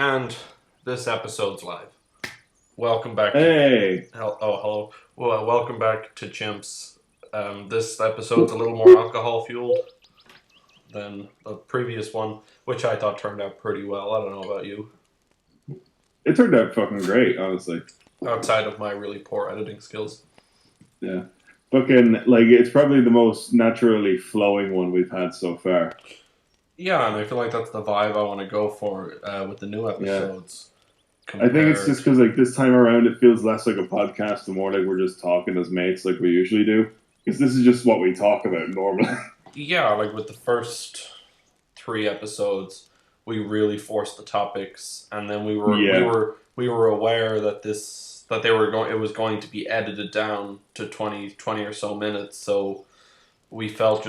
And this episode's live. Welcome back to... Hey, hello. Well, welcome back to Chimps. This episode's a little more alcohol-fueled than the previous one, which I thought turned out pretty well. I don't know about you. it turned out fucking great, honestly. Outside of my really poor editing skills. Yeah. Fucking, like, it's probably the most naturally flowing one we've had so far. Yeah, and I feel like that's the vibe I want to go for with the new Yeah. episodes. I think it's just Compared... because, like, this time around it feels less like a podcast and more like we're just talking as mates like we usually do. Because this is just what we talk about normally. Yeah, like with the first 3 episodes, we really forced the topics, and then we were we Yeah. were we were aware that they were going it was going to be edited down to 20 or so minutes. So we felt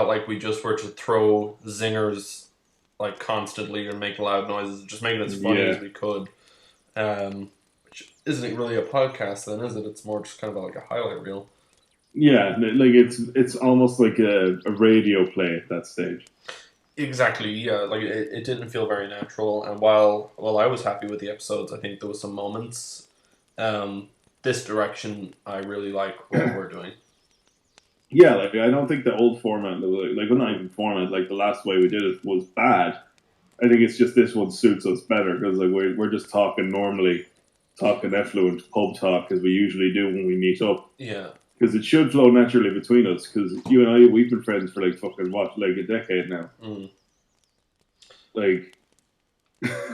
like we just were to throw zingers like constantly and make loud noises, just make it as funny as Yeah. we could. Which isn't really a podcast, then, is it? It's more just kind of like a highlight reel. Yeah. Like, it's almost like a radio play at that stage. Exactly, yeah. Like it didn't feel very natural, and while I was happy with the episodes, I think there was some moments. Um, this direction, I really like what we're doing. Yeah, like, I don't think the old format, like, well, not even format, like, the last way we did it was bad. I think it's just this one suits us better because like we're just talking normally, talking effluent pub talk as we usually do when we meet up. Yeah. Because it should flow naturally between us. Because you and I, we've been friends for like fucking what, like a decade now. Mm. Like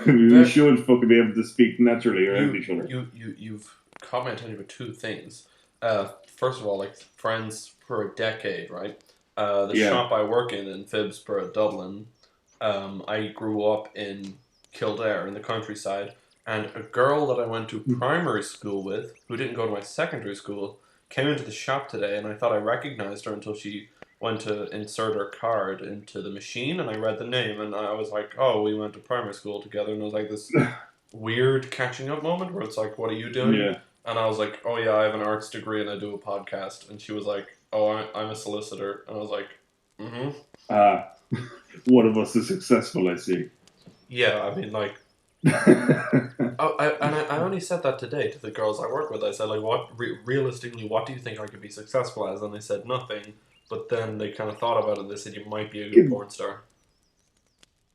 we Ver- should fucking be able to speak naturally around you each other. you've caught my attention with two things. First of all, like friends for a decade, right? The Yeah. shop I work in Phibsborough, Dublin. I grew up in Kildare in the countryside, and a girl that I went to primary school with, who didn't go to my secondary school, came into the shop today, and I thought I recognized her until she went to insert her card into the machine, and I read the name, and I was like, "Oh, we went to primary school together," and it was like this weird catching up moment where it's like, "What are you doing?" Yeah. And I was like, "Oh yeah, I have an arts degree and I do a podcast," and she was like, "Oh, I'm a solicitor," and I was like, "Mm-hmm." Ah, one of us is successful. I see. Yeah, I mean, like, oh, I only said that today to the girls I work with. I said, like, realistically, what do you think I could be successful as? And they said nothing. But then they kind of thought about it and they said, you might be a good porn star.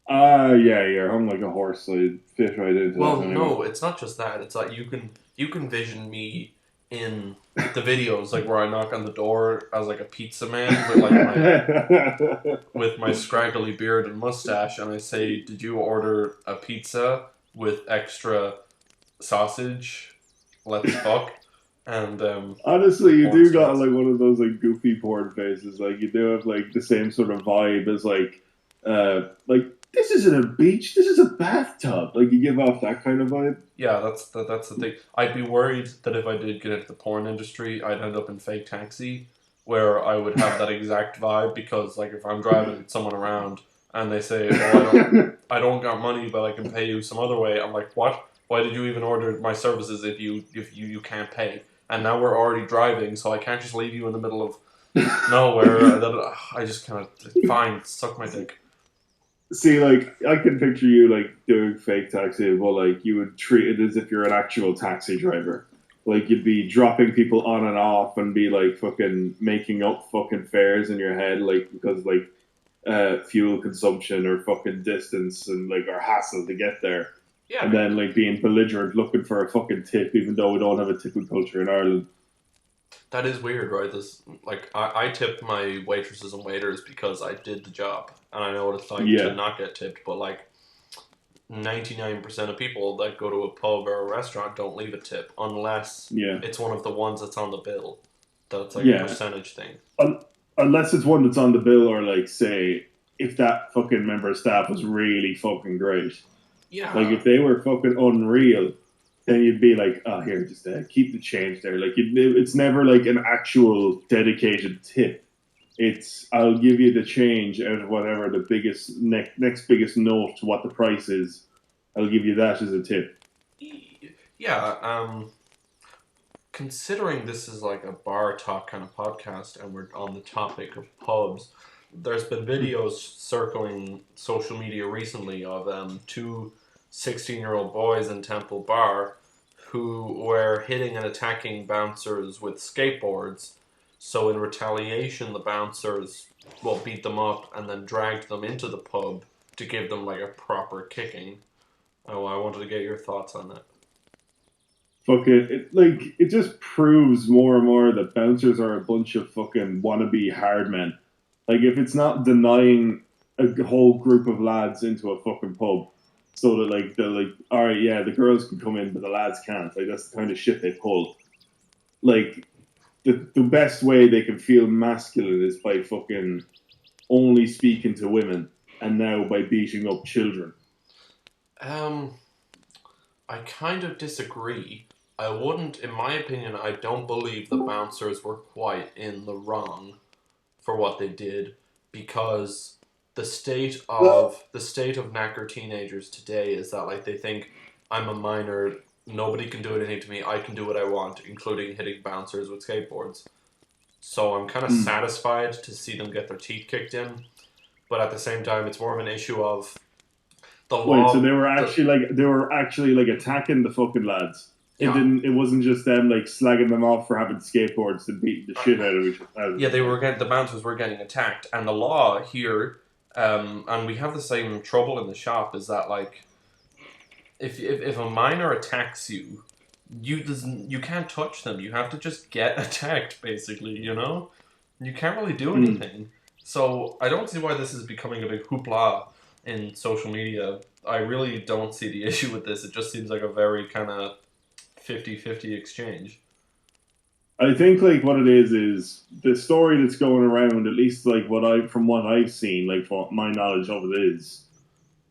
Yeah, you're hung like a horse, so you fit right into that Well, anyway. no, it's not just that. It's like you can vision me in the videos, like where I knock on the door as like a pizza man with like my scraggly beard and mustache, and I say, "Did you order a pizza with extra sausage? Let's fuck." And Honestly, you porn do got stars. like one of those like goofy porn faces. Like you do have like the same sort of vibe as like this isn't a beach, this is a bathtub. Like you give off that kind of vibe. Yeah, that's the thing. I'd be worried that if I did get into the porn industry, I'd end up in Fake Taxi, where I would have that exact vibe. Because like if I'm driving someone around and they say, "Oh, I don't got money, but I can pay you some other way," I'm like, "What? Why did you even order my services if you can't pay?" And now we're already driving, so I can't just leave you in the middle of nowhere. That I just kind of fine, suck my dick. See, like I can picture you like doing fake taxi, but like you would treat it as if you're an actual taxi driver. Like you'd be dropping people on and off and be like fucking making up fucking fares in your head, like because like fuel consumption or fucking distance and like or hassle to get there. Yeah, I And mean, then like being belligerent looking for a fucking tip even though we don't have a tipping culture in Ireland. that is weird, right? This like I tip my waitresses and waiters because I did the job and I know what it's like to Yeah, not get tipped. But like 99% of people that go to a pub or a restaurant don't leave a tip unless yeah, it's one of the ones that's on the bill. That's like a yeah. percentage thing. Un- Unless it's one that's on the bill or like say if that fucking member of staff was really fucking great. Like Yeah, if they were fucking unreal, then you'd be like, oh, here, just keep the change there. Like it's never like an actual dedicated tip. It's I'll give you the change out of whatever the biggest next biggest note to what the price is. I'll give you that as a tip. yeah. Considering this is like a bar talk kind of podcast and we're on the topic of pubs, there's been videos circling social media recently of two 16-year-old boys in Temple Bar who were hitting and attacking bouncers with skateboards. So in retaliation, the bouncers beat them up and then dragged them into the pub to give them like a proper kicking. Oh, I wanted to get your thoughts on that. Fuck it. It just proves more and more that bouncers are a bunch of fucking wannabe hard men. Like, if it's not denying a whole group of lads into a fucking pub, so that like they're like, all right, yeah, the girls can come in, but the lads can't. Like, that's the kind of shit they pull. Like, the best way they can feel masculine is by fucking only speaking to women, and now by beating up children. Um, I kind of disagree. I wouldn't, in my opinion, I don't believe the bouncers were quite in the wrong for what they did because the state of knacker teenagers today is that like they think I'm a minor, nobody can do anything to me, I can do what I want, including hitting bouncers with skateboards. So I'm kind of Mm. satisfied to see them get their teeth kicked in, but at the same time, it's more of an issue of the Wait, so law. they were actually like attacking the fucking lads. Yeah, It wasn't just them like slagging them off for having skateboards and beating the shit out of each other. yeah, the bouncers were getting attacked, and the law here, and we have the same trouble in the shop. Is that like if a minor attacks you, you can't touch them. You have to just get attacked, basically. You know, you can't really do Mm. anything. So I don't see why this is becoming a big hoopla in social media. I really don't see the issue with this. It just seems like a very kind of 50-50 exchange. I think like what it is the story that's going around. At least like from what I've seen, like what my knowledge of it is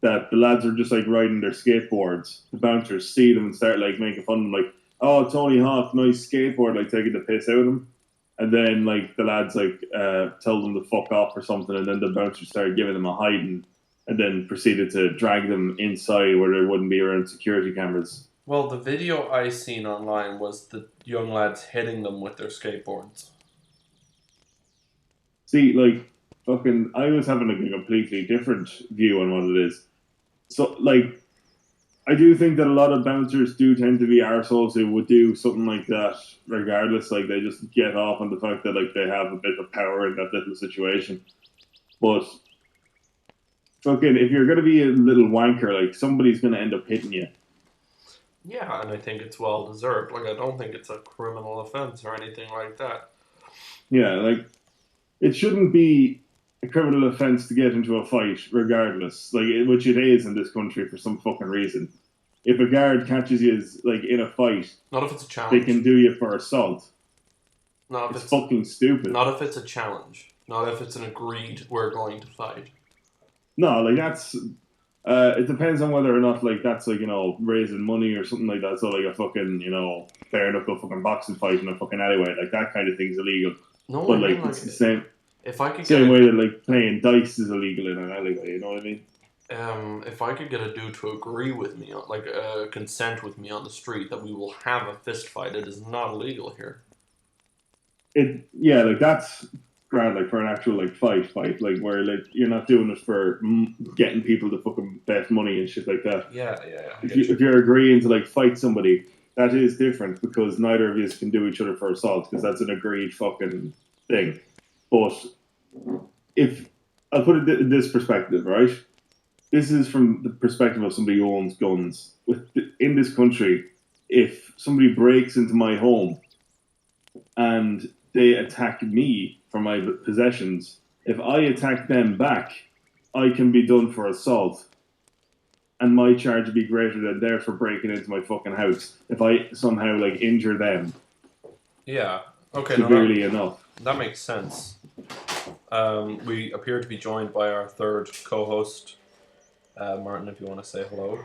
that the lads are just like riding their skateboards. The bouncers see them and start like making fun of them, like, "Oh, Tony Hawk, nice skateboard," like taking the piss out of them. And then like the lads like tell them to fuck off or something, and then the bouncers started giving them a hiding, and then proceeded to drag them inside where they wouldn't be around security cameras. Well, the video I seen online was the young lads hitting them with their skateboards. See, like fucking, I was having like a completely different view on what it is. So like I do think that a lot of bouncers do tend to be arseholes who would do something like that regardless. Like they just get off on the fact that like they have a bit of power in that little situation. But fucking, if you're gonna be a little wanker, like somebody's gonna end up hitting you. Yeah, and I think it's well deserved. Like, I don't think it's a criminal offense or anything like that. Yeah, like it shouldn't be a criminal offense to get into a fight, regardless. Which it is in this country for some fucking reason. If a guard catches you like in a fight, Not if it's a they can challenge. do you for assault. Not if It's it's fucking stupid. not if it's a challenge. Not if it's an agreed we're going to fight. No, like that's. It depends on whether or not like that's like raising money or something like that. So like a fucking bare knuckle fucking boxing fight in a fucking alleyway, like that kind of thing's illegal. No, I But mean like like it's the same if I could get same way a that like playing dice is illegal in an alleyway. You know what I mean? if I could get a dude to agree with me, like consent with me on the street that we will have a fist fight, it is not illegal here. Like that's grand, like for an actual like fight, like where like you're not doing it for getting people to fucking bet money and shit like that. Yeah, yeah, yeah. I If get you you. if you're agreeing to like fight somebody, that is different because neither of you can do each other for assault because that's an agreed fucking thing. But if I'll put it in this perspective, right? This is from the perspective of somebody who owns guns. In this country, if somebody breaks into my home and they attack me for my possessions, if I attack them back, I can be done for assault, and my charge would be greater than theirs for breaking into my fucking house if I somehow like injure them Yeah. Okay, no, severely enough. that makes sense. We appear to be joined by our third co-host, Martin. If you want to say hello.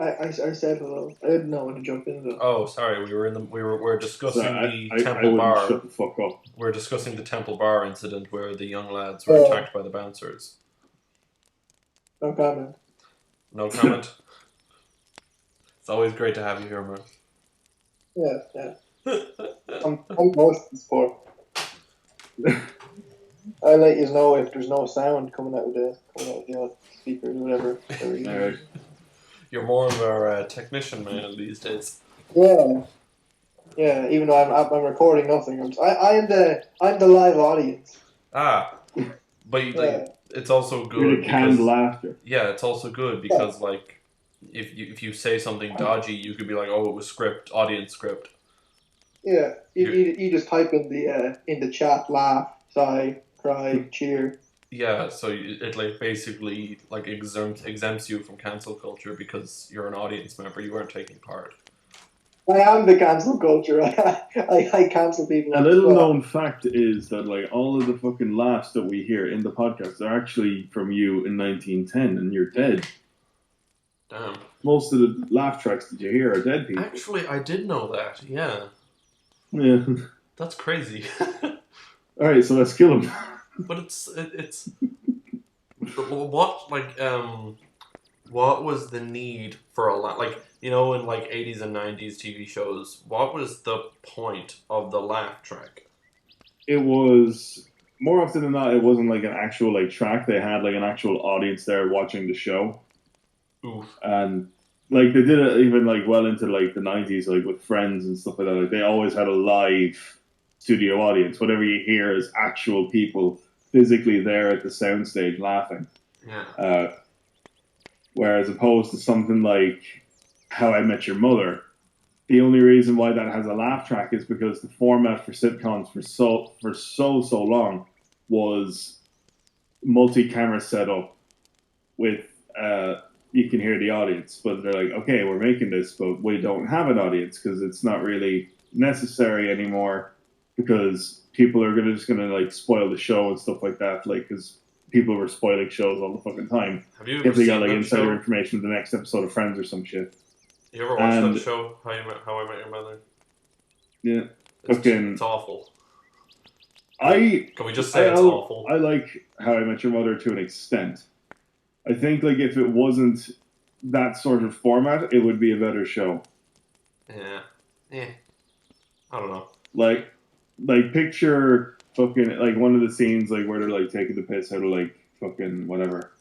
I said hello. I didn't know when to jump in though. Oh, sorry. We're So discussing the I Temple wouldn't Bar. shut the fuck up. We're discussing the Temple Bar incident where the young lads were attacked by the bouncers. No comment. No comment. It's always great to have you here, Martin. Yeah. I'm most of the sport. I let you know if there's no sound coming out of the speakers or whatever. Alright. You're more of a technician man these days. Yeah, yeah. Even though I'm recording nothing, I'm the live audience. Ah, but Yeah, it's also You're good the canned because laughter. yeah, it's also good because like if you say something dodgy, you could be like, oh, it was script, audience script. yeah. You're, You just type in the chat, laugh, sigh, cry, cheer. yeah, so it like basically like exempts you from cancel culture because you're an audience member. You weren't taking part. I am the cancel culture. I cancel people A on the little spot. known fact is that like all of the fucking laughs that we hear in the podcast are actually from you in 1910, and you're dead. Damn. Most of the laugh tracks that you hear are dead people. Actually, I did know that. Yeah, Yeah. that's crazy. All right, so let's kill him. But it's what what was the need for a laugh? Like, you know, in like 80s and 90s TV shows, what was the point of the laugh track? It was more often than not, it wasn't like an actual like track. They had like an actual audience there watching the show, Oof. and like they did it even like well into like the 90s, like with Friends and stuff like that. Like they always had a live studio audience. Whatever you hear is actual people physically there at the soundstage laughing. Yeah. Whereas opposed to something like How I Met Your Mother, the only reason why that has a laugh track is because the format for sitcoms for so long was multi-camera setup with you can hear the audience, but they're like, okay, we're making this, but we don't have an audience because it's not really necessary anymore because people are just gonna like spoil the show and stuff like that, like because people were spoiling shows all the fucking time. Have you ever If they seen got like that insider show? information of the next episode of Friends or some shit. You ever watched And that show, How I Met Your Mother? yeah, It's awful. I Can we just say it's awful? I like How I Met Your Mother to an extent. I think like if it wasn't that sort of format, it would be a better show. Yeah. Yeah. I don't know. Like picture fucking like one of the scenes like where they're like taking the piss out of like fucking whatever.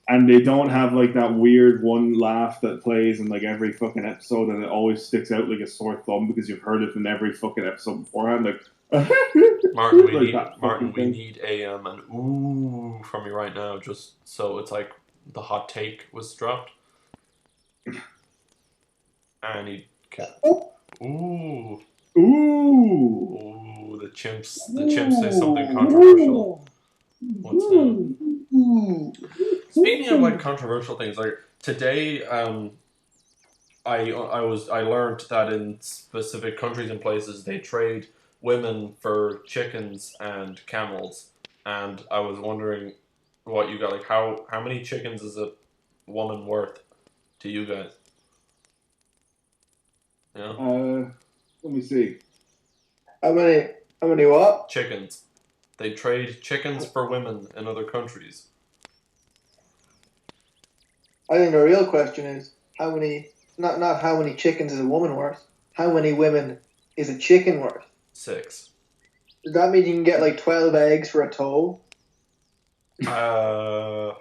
And they don't have like that weird one laugh that plays in like every fucking episode and it always sticks out like a sore thumb because you've heard it in every fucking episode beforehand. Like Martin, we like need an ooh from you right now, just so it's like the hot take was dropped. And he ooh. Ooh. The chimps say something controversial. What's that? Speaking of like controversial things, like today, I learned that in specific countries and places they trade women for chickens and camels, and I was wondering what you got, like how many chickens is a woman worth to you guys? Yeah. Let me see. How many what? Chickens. They trade chickens for women in other countries. I think the real question is how many. Not how many chickens is a woman worth. How many women is a chicken worth? 6. Does that mean you can get like 12 eggs for a toe? Well,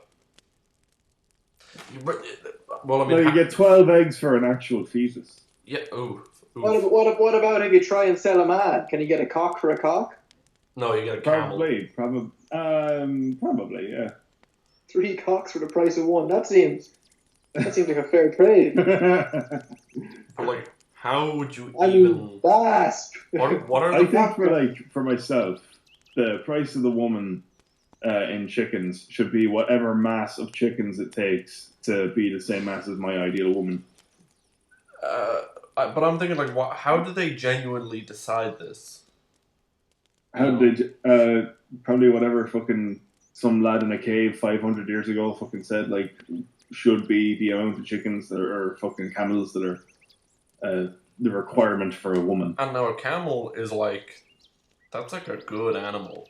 I mean, No, you get 12 eggs for an actual fetus. Yeah. Ooh. What about if you try and sell a man? Can you get a cock for a cock? No, you get a camel. Probably, yeah. 3 cocks for the price of 1. That seems like a fair trade. But like, how would you vast. What are I the? think for myself, the price of the woman in chickens should be whatever mass of chickens it takes to be the same mass as my ideal woman. But I'm thinking like, how do they genuinely decide this? How did probably whatever fucking some lad in a cave 500 years ago fucking said like should be the amount of chickens that are fucking camels that are the requirement for a woman. And now a camel is like that's like a good animal.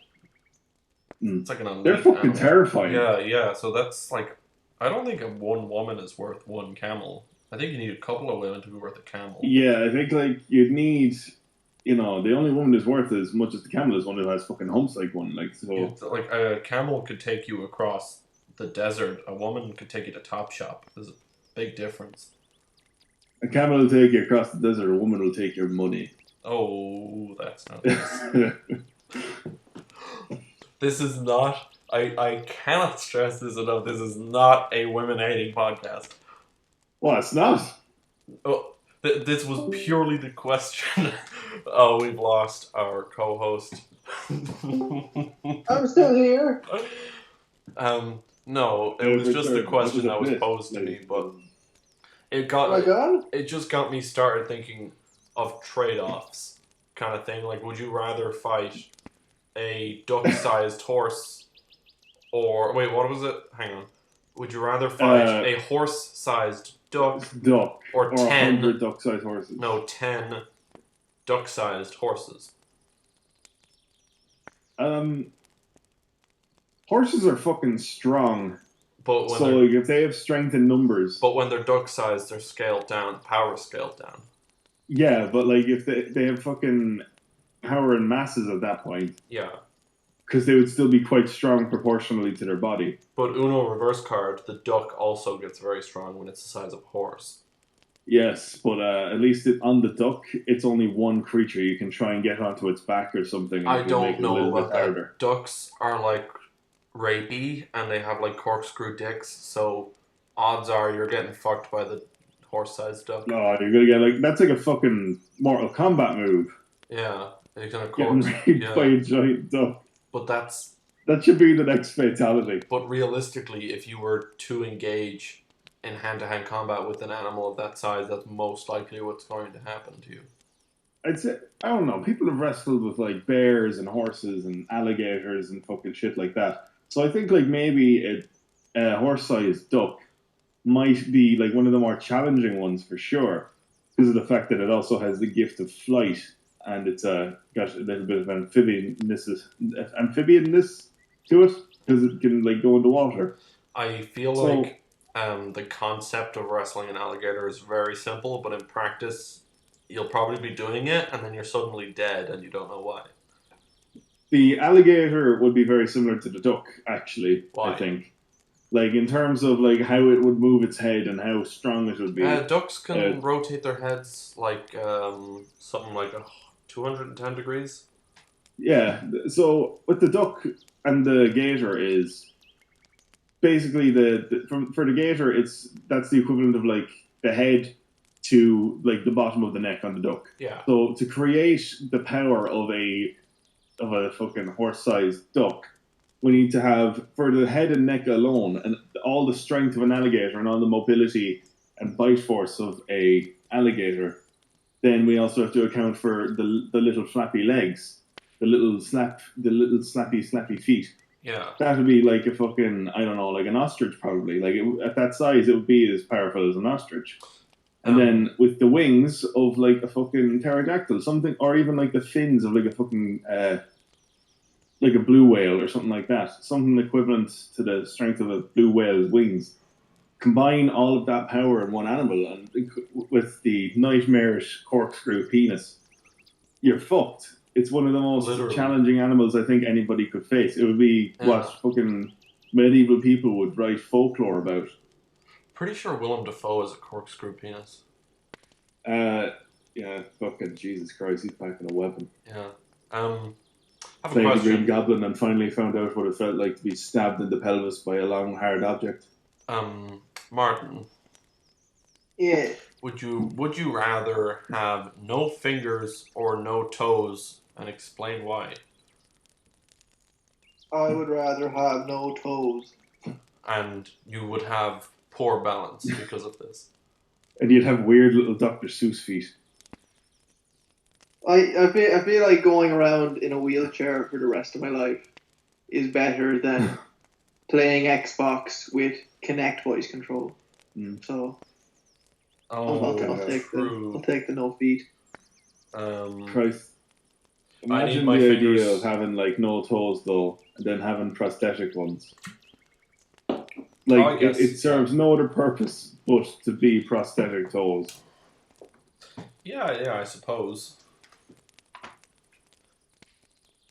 It's like an elite They're fucking animal. terrifying. Yeah. So that's like, I don't think one woman is worth 1 camel. I think you need a couple of women to be worth a camel. Yeah, I think like you'd need the only woman who's worth as much as the camel is one who has fucking humps like one. Like, so. It's like a camel could take you across the desert. A woman could take you to Topshop. There's a big difference. A camel will take you across the desert. A woman will take your money. Oh, that's not nice. This is not. I cannot stress this enough. This is not a women-hating podcast. Well, it's not. Oh, this was purely the question. Oh, we've lost our co-host. I'm still here. No, it was just the question that was posed to me, but it just got me started thinking of trade-offs kind of thing. Like, would you rather fight a duck-sized horse, or wait, what was it? Hang on. Would you rather fight a horse-sized duck, or 10 100 duck-sized horses? No, 10 duck-sized horses. Horses are fucking strong. But when so, like, if they have strength in numbers. But when they're duck-sized, they're scaled down. Power scaled down. Yeah, but, like, if they have fucking power and masses at that point. Yeah. Because they would still be quite strong proportionally to their body. But Uno reverse card, the duck also gets very strong when it's the size of a horse. Yes, but at least on the duck, it's only one creature. You can try and get onto its back or something. I don't know about that. Ducks are like rapey and they have like corkscrew dicks, so odds are you're getting fucked by the horse-sized duck. No, you're gonna get that's like a fucking Mortal Kombat move. Yeah, you're gonna getting raped by a giant duck. But that should be the next fatality. But realistically, if you were to engage in hand-to-hand combat with an animal of that size, that's most likely what's going to happen to you. I'd say, I don't know, people have wrestled with like bears and horses and alligators and fucking shit like that. So I think like maybe a horse-sized duck might be like one of the more challenging ones for sure, because of the fact that it also has the gift of flight, and it's got a little bit of amphibianness to it, because it can like go into water. I feel like the concept of wrestling an alligator is very simple, but in practice, you'll probably be doing it, and then you're suddenly dead, and you don't know why. The alligator would be very similar to the duck, actually. Why? I think, like in terms of like how it would move its head and how strong it would be. Ducks can rotate their heads like something like 210 degrees. Yeah. So with the duck and the gator is basically for the gator, that's the equivalent of like the head to like the bottom of the neck on the duck. Yeah. So to create the power of a fucking horse-sized duck, we need to have, for the head and neck alone, and all the strength of an alligator and all the mobility and bite force of a alligator. Then we also have to account for the little flappy legs, the little slappy feet. Yeah. That would be like a fucking, I don't know, like an ostrich probably. Like at that size, it would be as powerful as an ostrich. And then with the wings of like a fucking pterodactyl, something, or even like the fins of like a fucking, like a blue whale or something like that, something equivalent to the strength of a blue whale's wings. Combine all of that power in one animal, and with the nightmarish corkscrew penis, you're fucked. It's one of the most challenging animals I think anybody could face. It would be what fucking medieval people would write folklore about. Pretty sure Willem Dafoe has a corkscrew penis. Yeah, fucking Jesus Christ, he's packing a weapon. Yeah. I have a Played question. the Green Goblin and finally found out what it felt like to be stabbed in the pelvis by a long, hard object. Martin. Yeah. Would you rather have no fingers or no toes, and explain why? I would rather have no toes. And you would have poor balance because of this. And you'd have weird little Dr. Seuss feet. I feel like going around in a wheelchair for the rest of my life is better than playing Xbox with Kinect voice control. So I'll take the no feet. Christ. Imagine the idea of having like no toes though, and then having prosthetic ones. Like it serves no other purpose but to be prosthetic toes. Yeah, I suppose.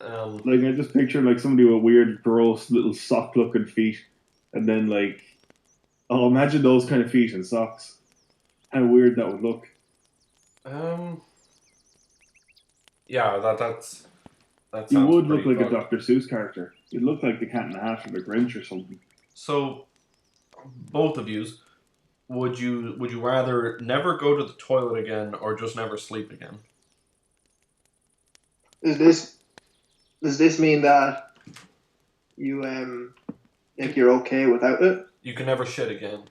Like I just picture like somebody with weird, gross little sock-looking feet, and then like, oh, imagine those kind of feet and socks. How weird that would look. um, yeah, that You sounds would look pretty like a fucked. Dr. Seuss character. You'd look like the Cat in the Hat or the Grinch or something. So, both of yous, would you rather never go to the toilet again or just never sleep again? Does this does this mean that you like you're okay without it? You can never shit again.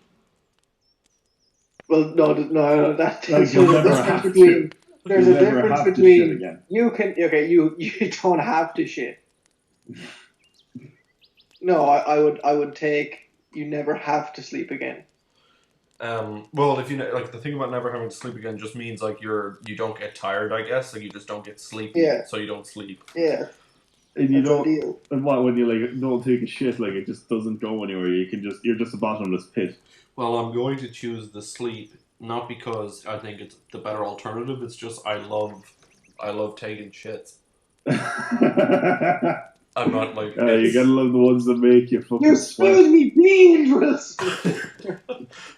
Well, no, that Like there's you'll a never difference have between to. You'll never have to shit again. you can okay you don't have to shit. No, I would take you never have to sleep again. Well, if you like, the thing about never having to sleep again just means like you don't get tired, I guess. Like you just don't get sleepy, Yeah, so you don't sleep. yeah, And you that's don't. ideal. And what when you like don't take a shit, like it just doesn't go anywhere. You're just a bottomless pit. Well, I'm going to choose the sleep, not because I think it's the better alternative. It's just I love taking shits. I'm not like You gotta it's. love the ones that make you You fucking sweat. spilled me beans, Wilson.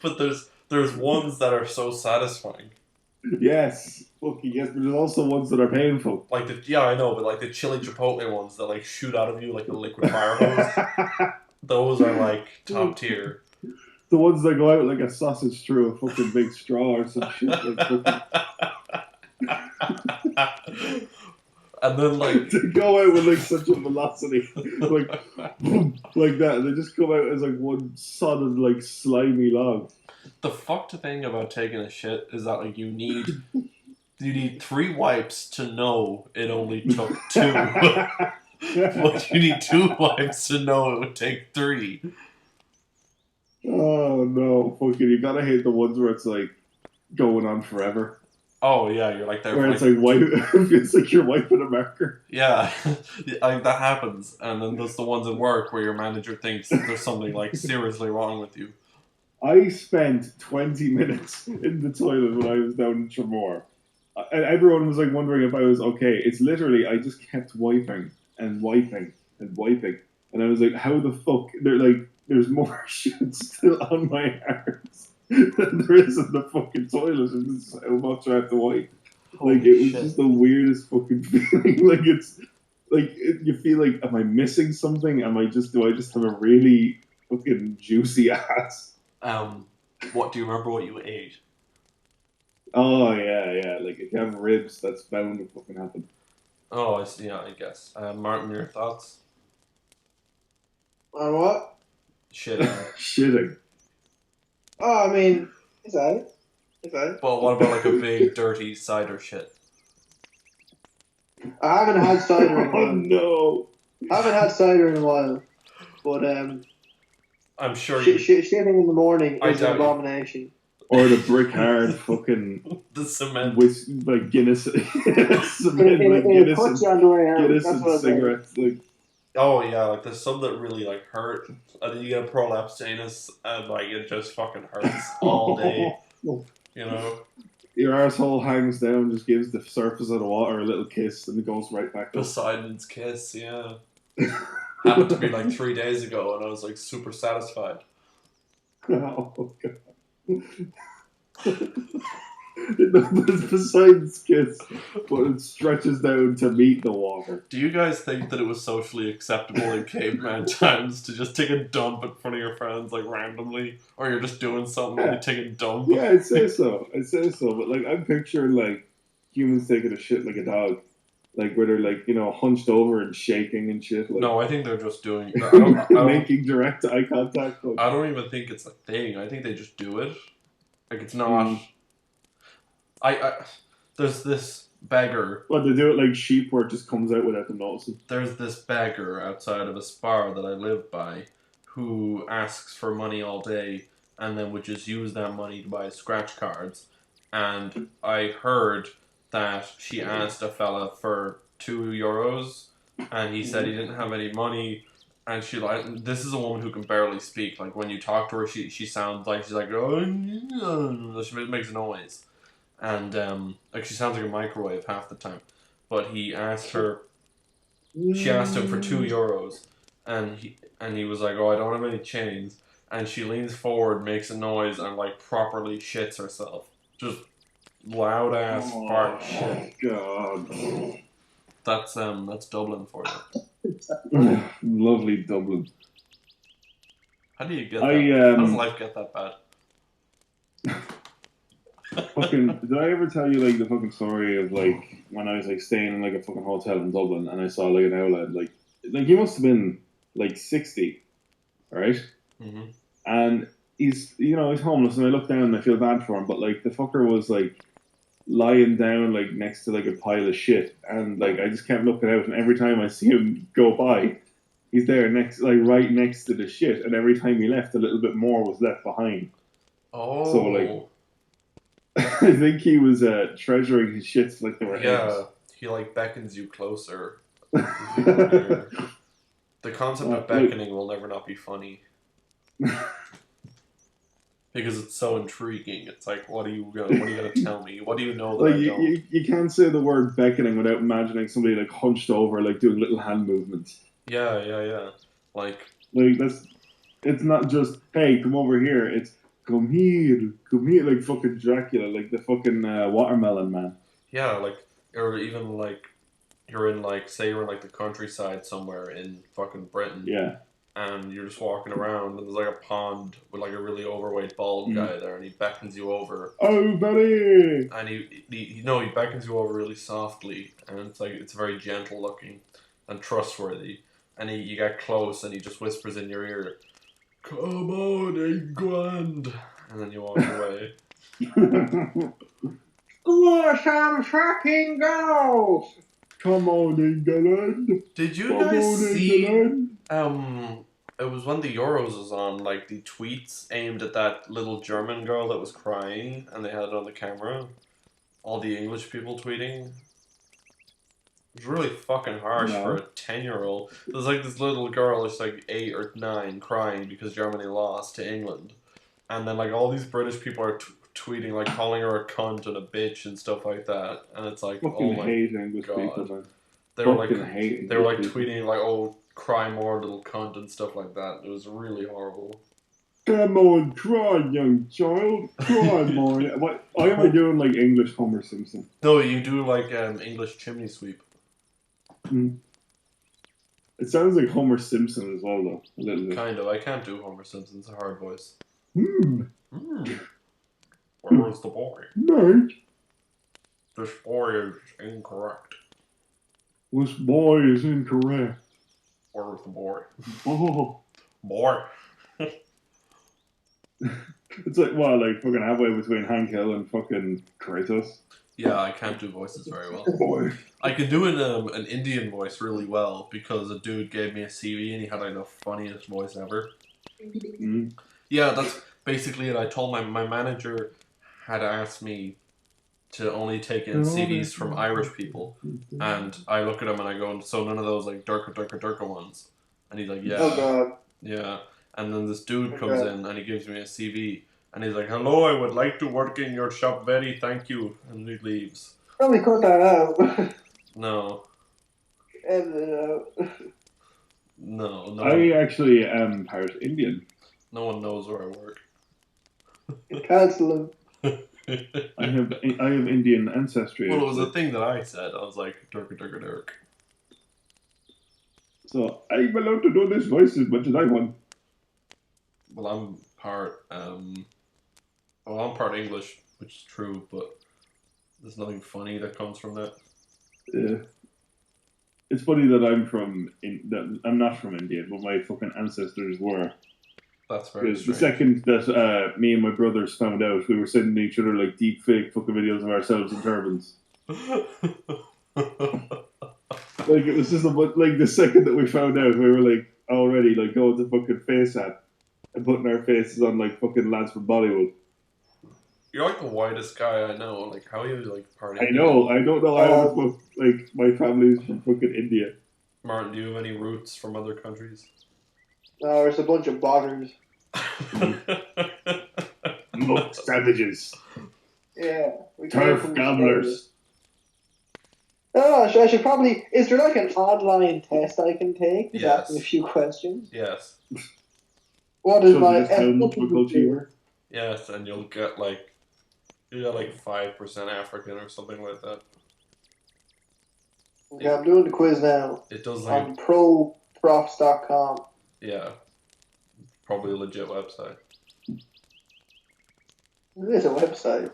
But there's ones that are so satisfying. Yes, fucking yes. But there's also ones that are painful. Like yeah, I know, but like the chili chipotle ones that like shoot out of you like a liquid fire hose. Those are like top tier. The ones that go out like a sausage through a fucking big straw or some shit. Like fucking, And then like they go out with like such a velocity, like like that. And they just come out as like one solid like slimy log. the fucked thing about taking a shit is that like you need 3 wipes to know it only took 2. But you need 2 wipes to know it would take 3. Oh no, fucking! You gotta hate the ones where it's like going on forever. Oh yeah, you're like there Where for it's like like wipe, it's like you're wiping a marker. yeah, that happens, and then there's the ones at work where your manager thinks there's something like seriously wrong with you. I spent 20 minutes in the toilet when I was down in Tremor. And everyone was like wondering if I was okay. It's literally, I just kept wiping and wiping and wiping. And I was like, how the fuck? There's more shit still on my hands than there is in the fucking toilet. And this is how much I have to wipe. Like, Holy it was shit. just the weirdest fucking feeling. Like, it's like, you feel like, am I missing something? Do I just have a really fucking juicy ass? What do you remember what you ate? Oh yeah. Like if you have ribs, that's bound to fucking happen. Oh, I see. Yeah, I guess. Martin, your thoughts? On what? Shit. Shitting. Oh, I mean, is that it? Is that it? But what about like a big dirty cider shit? I haven't had cider in a Oh while. no. I haven't had cider in a while, but I'm sure you. shitting in the morning I is an doubt you. abomination. Or the brick hard fucking The cement. with like Guinness, cement, In like a Guinness puts and you underwear. Guinness That's and what I'm saying. cigarettes. Like Oh yeah, like there's some that really like hurt, and then you get a prolapse anus, and like it just fucking hurts all day. You know, your arsehole hangs down, just gives the surface of the water a little kiss, and it goes right back up. Poseidon's kiss. Yeah, happened to me like 3 days ago, and I was like super satisfied. Oh god. It's Poseidon's kiss, but it stretches down to meet the water. Do you guys think that it was socially acceptable in caveman times to just take a dump in front of your friends like randomly, or you're just doing something and you take a dump? Yeah, I'd say so. But like, I'm picturing like humans taking a shit like a dog, like where they're like hunched over and shaking and shit. Like, No, I think they're just doing. I don't, making direct eye contact. Like, I don't even think it's a thing. I think they just do it. Like it's not. There's this beggar. Well, they do it like sheep, where it just comes out without them noticing. There's this beggar outside of a spar that I live by, who asks for money all day, and then would just use that money to buy scratch cards. And I heard that she asked a fella for €2, and he said he didn't have any money. And she like, this is a woman who can barely speak. Like when you talk to her, she sounds like she's like, oh, she makes a noise. And like she sounds like a microwave half the time. But he asked her She asked him for €2, and he was like, "Oh, I don't have any change." And she leans forward, makes a noise, and like properly shits herself. Just loud ass fart shit. God. That's Dublin for you. Lovely Dublin. How do you get that? How does life get that bad? Fucking, did I ever tell you like the fucking story of like when I was like staying in like a fucking hotel in Dublin and I saw like an outlet like he must have been like 60, right? Mm-hmm. And he's he's homeless and I look down and I feel bad for him, but like the fucker was like lying down like next to like a pile of shit and like I just kept looking out and every time I see him go by, he's there next like right next to the shit and every time he left a little bit more was left behind. Oh. So like I think he was treasuring his shits like they were yeah. He like beckons you closer. The concept of beckoning will never not be funny. Because it's so intriguing. It's like, what are you gonna tell me? What do you know that like I don't? you can't say the word beckoning without imagining somebody like hunched over, like doing little hand movements. Yeah. Like that's it's not just hey, come over here. It's come here, like fucking Dracula, like the fucking watermelon man. yeah, like or even like you're in like say you're in like the countryside somewhere in fucking Britain. Yeah. And you're just walking around, and there's like a pond with like a really overweight bald guy there, and he beckons you over. Oh, buddy! And he beckons you over really softly, and it's like it's very gentle looking and trustworthy. And you get close, and he just whispers in your ear, "Come on, England," and then you walk away. Score some fucking goals! Come on, England! Did you guys see? It was when the Euros was on, like the tweets aimed at that little German girl that was crying, and they had it on the camera. All the English people tweeting. It was really fucking harsh for a 10-year-old. There's like this little girl, she's like 8 or 9, crying because Germany lost to England, and then like all these British people are tweeting like calling her a cunt and a bitch and stuff like that, and it's like, fucking oh my hate English god. people, man. They were like tweeting like, "Oh, cry more, little cunt," and stuff like that. It was really horrible. Come on, cry, young child. Cry more. What? Why am I doing like English Homer Simpson? No, you do like English chimney sweep. It sounds like Homer Simpson as well, though. A little bit. Kind of. I can't do Homer Simpson. It's a hard voice. Where is the boy? Mate. This boy is incorrect. This boy is incorrect. Where is the boy? Oh. Boy. It's like, well, like fucking halfway between Hank Hill and fucking Kratos. Yeah, I can't do voices very well. Boy. I can do an Indian voice really well because a dude gave me a CV and he had like the funniest voice ever. Yeah, that's basically it. I told my manager had asked me to only take in CVs from Irish people, and I look at him and I go, so none of those like Durka ones, and he's like, yeah, oh god, yeah, and then this dude comes in and he gives me a CV and he's like, hello, I would like to work in your shop, very thank you, and he leaves. Probably cut that out. No. Edit it out. No. I actually am part Indian. No one knows where I work. Cancel him. I have Indian ancestry. Well, it was a thing that I said. I was like, Dirk. So I'm allowed to do this voice as much as I want. Well, I'm part English, which is true, but there's nothing funny that comes from that. Yeah. It's funny that I'm not from India, but my fucking ancestors were. That's very strange. The second that me and my brothers found out, we were sending each other like deep fake fucking videos of ourselves in turbans. Like it was just like the second that we found out, we were like already like going to fucking FaceApp and putting our faces on like fucking lads from Bollywood. You're like the whitest guy I know. Like, how are you like part I know. I don't know how the fuck like my family's from fucking India. Martin, do you have any roots from other countries? No, there's a bunch of botters. Muck savages. Yeah. Turf gamblers. No, I should probably. Is there like an online test I can take? Just ask me a Yes. few questions. Yes. What is Shows my you just how difficult you ethnicity? were. Yes, and you'll get like 5% African or something like that. Okay, I'm doing the quiz now It does on proprofs.com. yeah, probably a legit website. It is a website.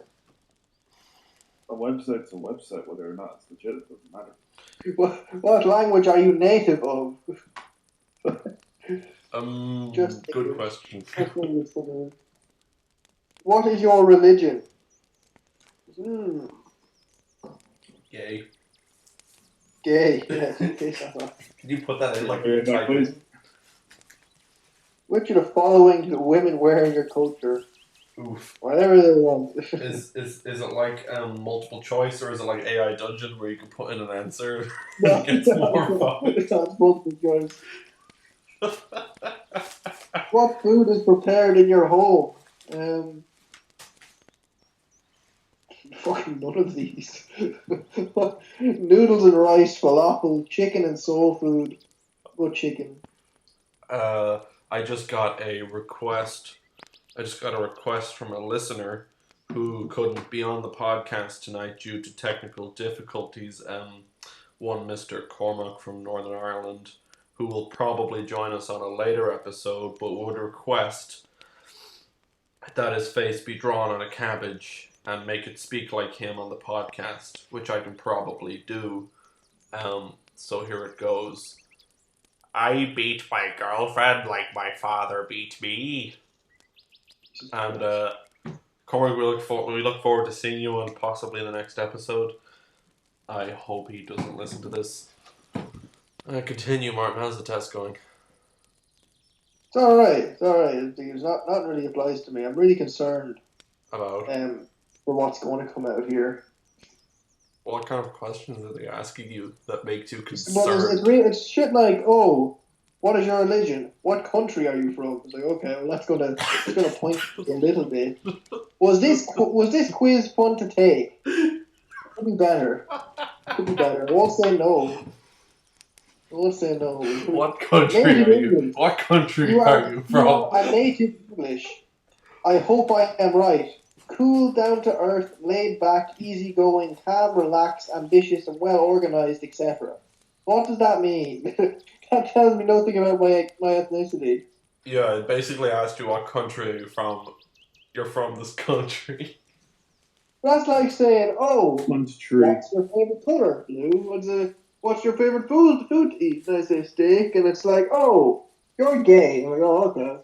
A website's a website, whether or not it's legit, it doesn't matter. What language are you native of? Just Good English. question. What is your religion? Gay. Gay. Yes. Can you put that in like Yeah, that quiz. Which of the following do women wear in your culture? Oof. Whatever they want. Is it like multiple choice, or is it like AI dungeon where you can put in an answer No, and it gets more votes? it's not multiple choice. What food is prepared in your home? Fucking none of these. Noodles and rice, falafel, chicken and soul food. What chicken? I just got a request. From a listener who couldn't be on the podcast tonight due to technical difficulties. One Mr. Cormac from Northern Ireland, who will probably join us on a later episode, but would request that his face be drawn on a cabbage and make it speak like him on the podcast, which I can probably do. So here it goes. I beat my girlfriend like my father beat me. And Cormac, we look forward to seeing you on possibly the next episode. I hope he doesn't listen to this. Continue, Martin. How's the test going? It's alright. It's alright. It's not really applies to me. I'm really concerned About for what's going to come out here. what kind of questions are they asking you that make you Well, concerned? it's shit like, oh, what is your religion? What country are you from? It's like, okay, well that's gonna point a little bit. Was this quiz fun to take? Could be better. I won't say no. What country Native are you? English. What country You are you from? are a native English. I hope I am right. Cool, down to earth, laid back, easygoing, calm, relaxed, ambitious, and well organized, etc. What does that mean? That tells me nothing about my ethnicity. Yeah, it basically asked you what country are you from. You're from this country. That's like saying, oh, Country. what's your favorite color? Blue. What's your favorite food to eat? And I say steak, and it's like, oh, you're gay. I'm like, oh, okay,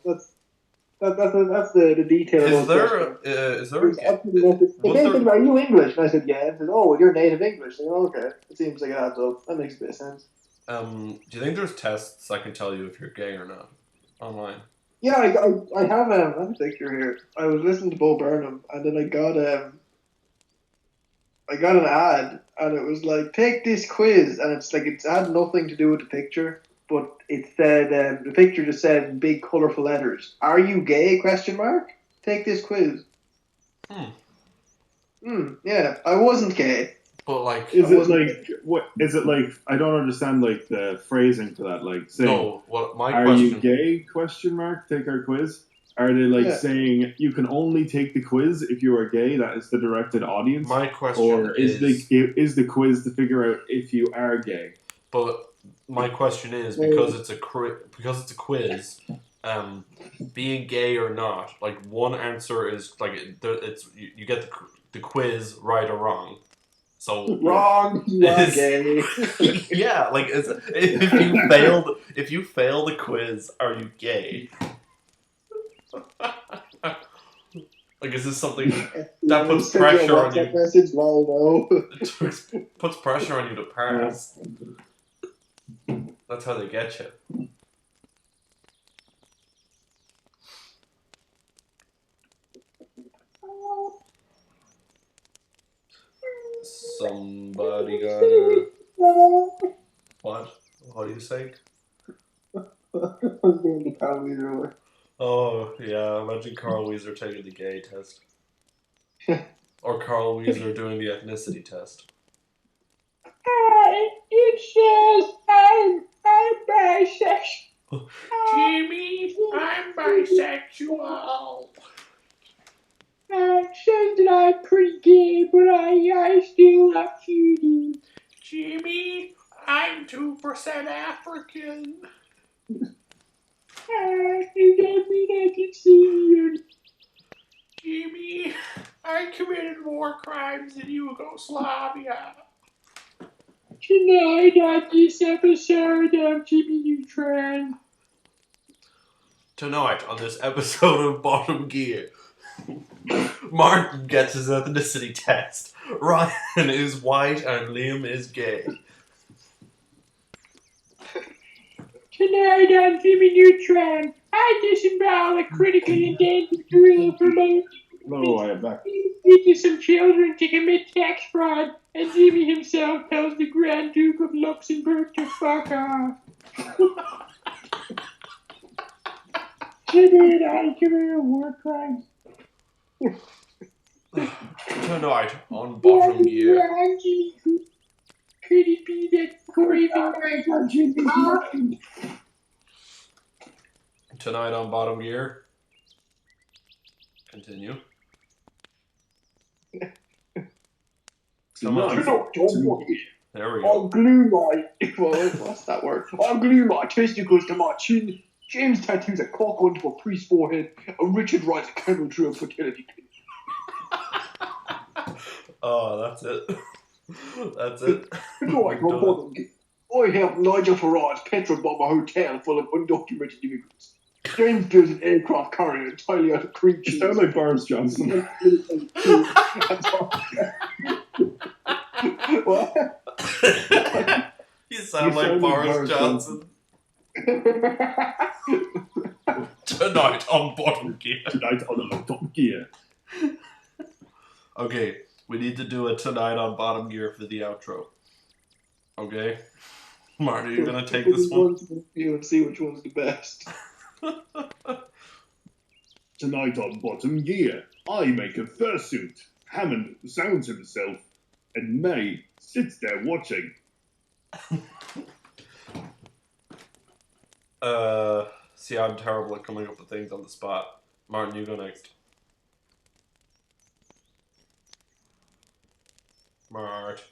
that's the detail of Is those there questions. was They there said, are you English? And I said, yeah. And said, oh, well, you're native English. And I said, okay, it seems like it adds up. That makes a bit of sense. do you think there's tests I can tell you if you're gay or not online? Yeah, I have a picture here. I was listening to Bo Burnham, and then I got an ad, and it was like, take this quiz, and it's like it had nothing to do with the picture, but it said the picture just said in big colorful letters, "Are you gay?" Question mark. Take this quiz. Yeah, I wasn't gay. But like, Is it like what? Is it like? I don't understand like the phrasing for that. Like saying, no. What my "Are question? you gay?" Question mark. Take our quiz. Are they like saying you can only take the quiz if you are gay? That is the directed audience. My question or is the quiz to figure out if you are gay? But my question is because it's a quiz. Being gay or not, like one answer is like it's you get the quiz right or wrong. So wrong. You are gay. yeah, like if you fail the quiz, are you gay? Like, is this something that puts pressure on you? Message, no. Puts pressure on you to pass. That's how they get you. Somebody gotta. What? What are you saying? I was doing the Carl Weezer one. Oh, yeah. Imagine Carl Weezer taking the gay test. Or Carl Weezer doing the ethnicity test. It says I'm bisexual. Jimmy, I'm bisexual. It says that I'm pretty gay, but I still love cuties. Jimmy, I'm 2% African. You don't mean I can see you. Jimmy, I committed more crimes than Yugoslavia. Tonight on this episode of Jimmy Neutron. Tonight on this episode of Bottom Gear, Martin gets his ethnicity test. Ryan is white and Liam is gay. Tonight on Jimmy Neutron, I disembowel a critically endangered gorilla for my No, I am back. teaches some children to commit tax fraud, and Jimmy himself tells the Grand Duke of Luxembourg to fuck off. Tonight I commit a war crime. Tonight on Bottom Gear. Could it be that craven Tonight on Bottom Gear. Continue. Tonight. There we go. I'll glue my what's that word? I'll glue my testicles to my chin. James tattoos a cock onto a priest's forehead, and Richard rides a camel through a fertility pit. Oh, that's it. That's it. I helped Nigel Farage petrol bomb a hotel full of undocumented immigrants. James builds an aircraft carrier entirely out of cream You cheese. sound like Boris Johnson. What? You sound like Boris Johnson. Tonight on Bottom Gear. Tonight on Top Gear. Okay, we need to do it tonight on Bottom Gear for the outro. Okay? Marty, you're gonna take this one? You and see which one's the best. Tonight on Bottom Gear, I make a fursuit. Hammond sounds himself, and May sits there watching. See, I'm terrible at coming up with things on the spot. Martin, you go next. Mart.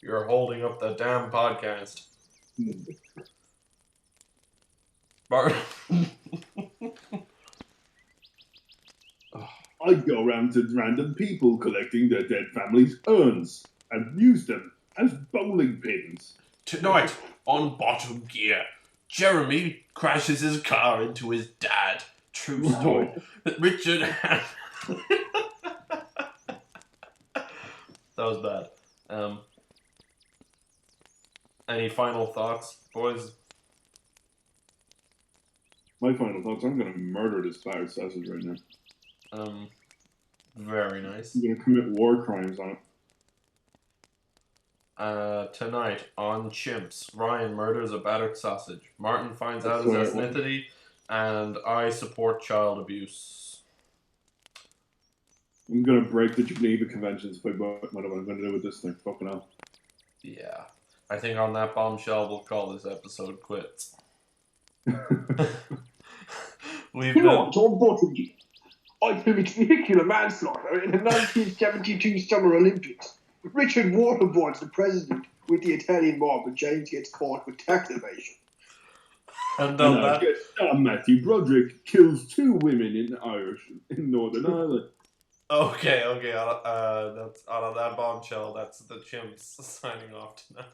You're holding up the damn podcast. Martin. I go around to random people collecting their dead family's urns and use them as bowling pins. Tonight on Bottom Gear, Jeremy crashes his car into his dad. True story. Richard. That was bad. Any final thoughts, boys? My final thoughts, I'm going to murder this battered sausage right now. Very nice. I'm going to commit war crimes on it. Tonight on Chimps, Ryan murders a battered sausage. Martin finds out his ethnicity, and I support child abuse. I'm going to break the Geneva Conventions by what I'm going to do with this thing. Fucking hell. Yeah. I think on that bombshell, we'll call this episode quits. We've been... on Bottom Gear, I commit vehicular manslaughter in the 1972 Summer Olympics. Richard waterboards the president with the Italian mob, and James gets caught with tax evasion. And on that... Matthew Broderick kills 2 women in Northern Ireland. Okay. That's on that bombshell. That's the Chimps signing off tonight.